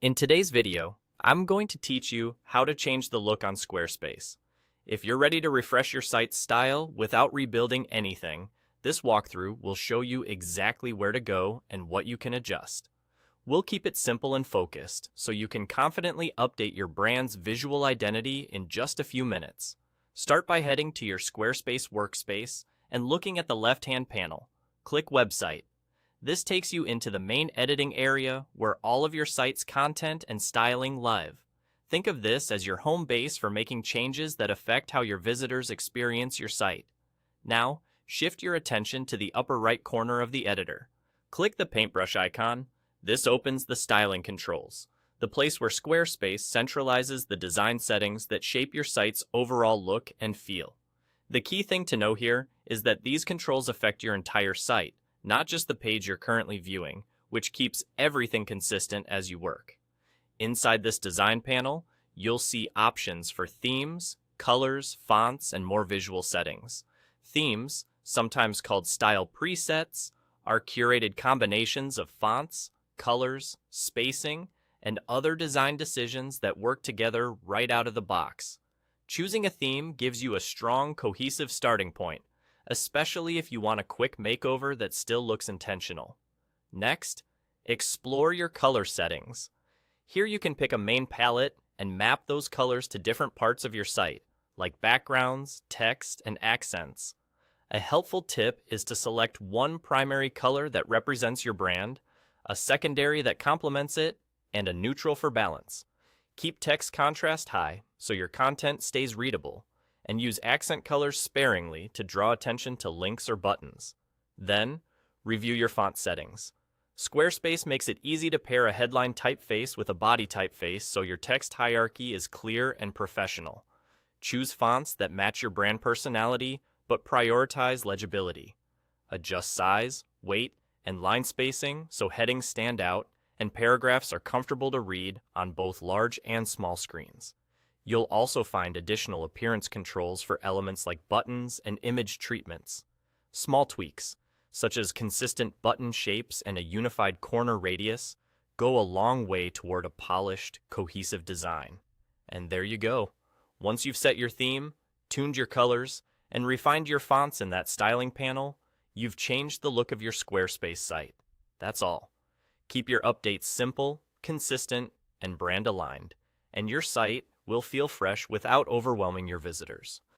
In today's video, I'm going to teach you how to change the look on Squarespace. If you're ready to refresh your site's style without rebuilding anything, this walkthrough will show you exactly where to go and what you can adjust. We'll keep it simple and focused so you can confidently update your brand's visual identity in just a few minutes. Start by heading to your Squarespace workspace and looking at the left-hand panel. Click Website. This takes you into the main editing area where all of your site's content and styling live. Think of this as your home base for making changes that affect how your visitors experience your site. Now, shift your attention to the upper right corner of the editor. Click the paintbrush icon. This opens the styling controls, the place where Squarespace centralizes the design settings that shape your site's overall look and feel. The key thing to know here is that these controls affect your entire site, not just the page you're currently viewing, which keeps everything consistent as you work. Inside this design panel, you'll see options for themes, colors, fonts, and more visual settings. Themes, sometimes called style presets, are curated combinations of fonts, colors, spacing, and other design decisions that work together right out of the box. Choosing a theme gives you a strong, cohesive starting point, especially if you want a quick makeover that still looks intentional. Next, explore your color settings. Here you can pick a main palette and map those colors to different parts of your site, like backgrounds, text, and accents. A helpful tip is to select one primary color that represents your brand, a secondary that complements it, and a neutral for balance. Keep text contrast high so your content stays readable, and use accent colors sparingly to draw attention to links or buttons. Then, review your font settings. Squarespace makes it easy to pair a headline typeface with a body typeface so your text hierarchy is clear and professional. Choose fonts that match your brand personality but prioritize legibility. Adjust size, weight, and line spacing so headings stand out and paragraphs are comfortable to read on both large and small screens. You'll also find additional appearance controls for elements like buttons and image treatments. Small tweaks, such as consistent button shapes and a unified corner radius, go a long way toward a polished, cohesive design. And there you go. Once you've set your theme, tuned your colors, and refined your fonts in that styling panel, you've changed the look of your Squarespace site. That's all. Keep your updates simple, consistent, and brand aligned, and your site will feel fresh without overwhelming your visitors.